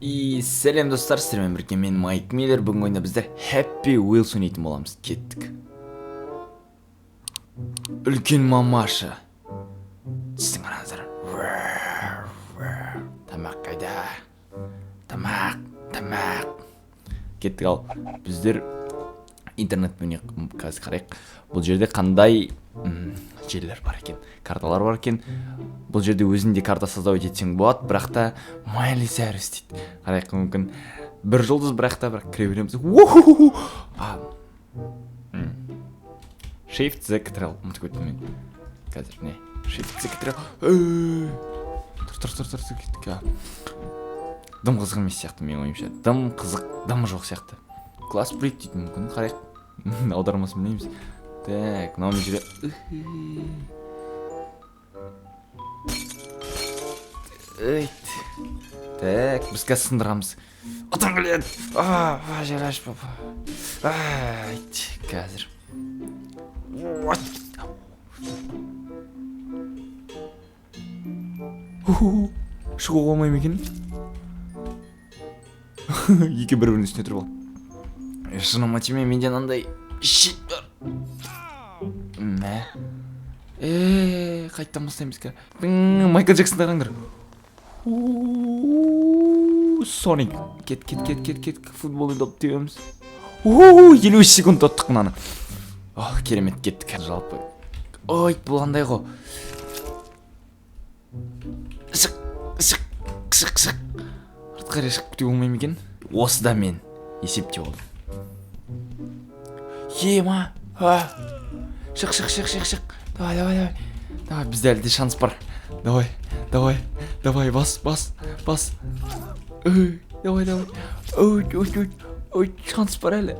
Сәлем достар, сіздермен бірге мен Майк Миллер. Бүгін ойында біздер Happy Wheels ойнайтын боламыз. Кеттік. Үлкен мамаша. Сіздің қараңыздар. Тамақ қайда? Тамақ. Кеттік ал. Біздер интернетпен қазір қарайық. Бұл жерде қандай жерлер бар екен, карталар бар екен. Бұл жерде өзінде карта создавать етсең болады, бірақ та Майли Сайрус дейді. Қарайық, мүмкін бір жұлдыз, бірақ кіре береміз. Shift Z Ctrl ұмытып кеттім мен. Қазір не? Shift Z Ctrl. Тұр кеттік. Дым қызық емес сияқты мен ойымша. Дым қызық, дымы жоқ сияқты. Класс брейк дейді, мүмкін қарайық. Аудармасын білмейміз. Так, мынау жерде. Так, біз қазір сындырамыз. Отан келеді. Жараш папа. Қазір. Шығуға болмай ма екен? Екі бір-бірінің үстіне тұрып ал. Шыныма тиме, менде андай щит бар. Қайттан бастаймыз ка. Майкл Джексонды қараңдар. Соник. Кет. Футбол ойнап тебеміз. 53 секунд оттық мынаны. Керемет, кеттік. Жалпы. Ой, бұл андай ғой. Шық. Артқа решіп күте болмай ма екен? Осыда мен есепте болдым. Ема. Шық. Давай. Бізде әлде шанс бар. Давай, бас. Давай. Ой, шанс бар әлі.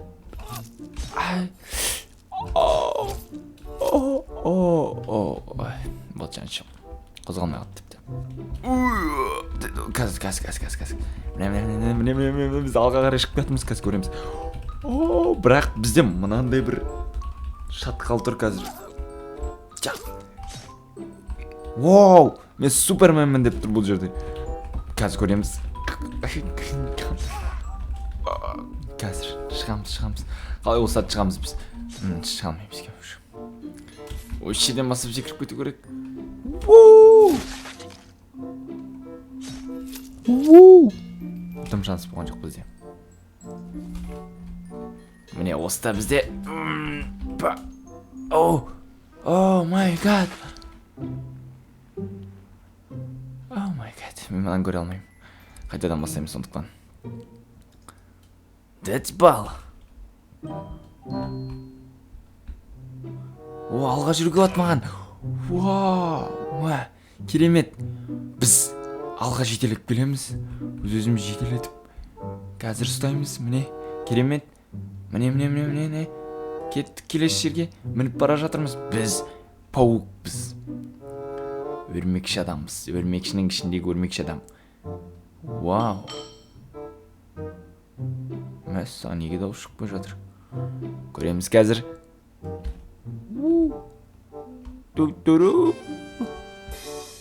Бұл жаншым. Қозғалмай қалды тіпті. Қазір. Міне, біз алға қарай шығып кетіміз, қазір көреміз. Бірақ бізде мынандай бір шатқал тұр қазір. Вау, мен суперменмін деп тұр бұл жерде. Қазір көреміз. Қазір шығамыз. Қалай осы сәт шығамыз біз? Шыға алмаймыз ке. Осы жерден басып секіріп кету керек. Тым шанс болған жоқ бізде. Міне осыда бізде. О май гад. Мен мынаны көре алмаймын. Қайтадан бастаймыз сондықтан. Дәтбал. Алға жүруге болады маған. Керемет. Біз алға жетелеп келеміз. Өзіміз жетелетіп. Қазір ұстаймыз. Міне, керемет. Міне. Кеттік келесі жерге. Мініп бара жатырмыз. Біз пауықпыз. Өрмекші адамбыз. Өрмекшінің ішіндегі өрмекші адам. Вау. Саған неге дауыс шықпай жатыр? Көреміз қазір.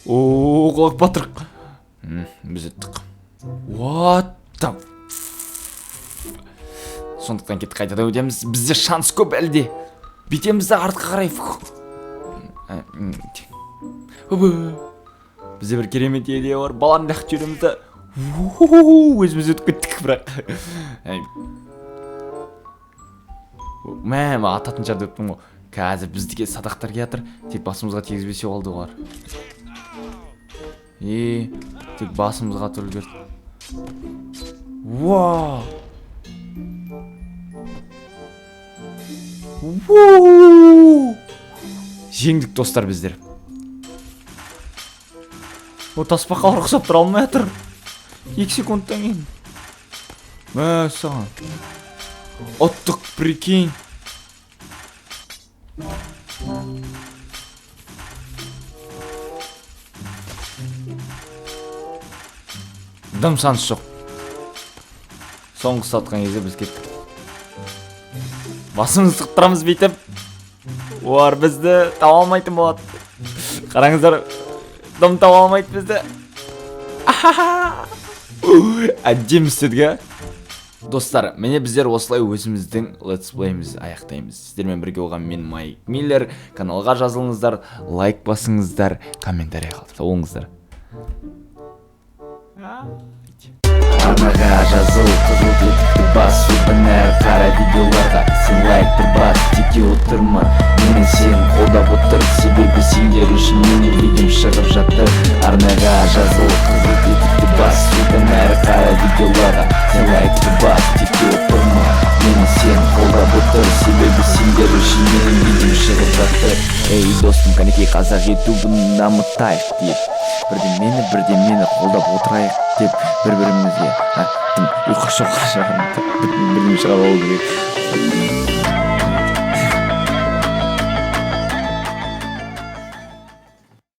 Қолық батырық. Біз өттік. What the... Сондықтан кетті қайтада өтеміз. Бізде шанс көп әлде. Бетемізді артқа қарай. Бізде бір керемет идея бар. Баланы дақ жүремізді. Өзіміз өтіп кеттік бірақ. Ататын жарды өттім ғой. Қазір біздіге садақтар келатыр. Тек басымызға тегізбесе олды ғой. Тек басымызға түрлі көрді. Жеңдік достар біздер. Таспаққа рұқсап тұра алмай атыр. 2 секундтан кейін. Саған. Оттық, прикинь. Дым санс жоқ. Соңғы сатқан кезде біз кеттік. Басымызды тұрамыз бейтіп. Бізді таба алмайтын болады. Қараңыздар. Дым таба алмайды бізді. әдемі істедік ә. Достар, міне біздер осылай өзіміздің летсплейімізді аяқтаймыз. Сіздермен бірге болған мен Майк Миллер. Каналға жазылыңыздар, лайк басыңыздар, комментарий қалдырыңыздар. Арнаға жазыл, қызыл тетікті басу, бәнәр қара видеоларға сен лайкты бас, текте отырма. Мен сен қолдап отыр, себебі сендер үшін менің видеом шығып жатыр. Арнаға жазыл, қызыл тетікті басу, бәнәр қара видеоларға сен лайкты бас, текте отырма. Мен сен қолдап отыр, себебі сендер үшін менің видеом шығып жатыр. Ей достым, қанекей қазақ ютубын дамытайық деп, бірде мені қолдап отырайық деп бір-бірімізге ұйқы шоққа шығарып бірден шығарып алу керек.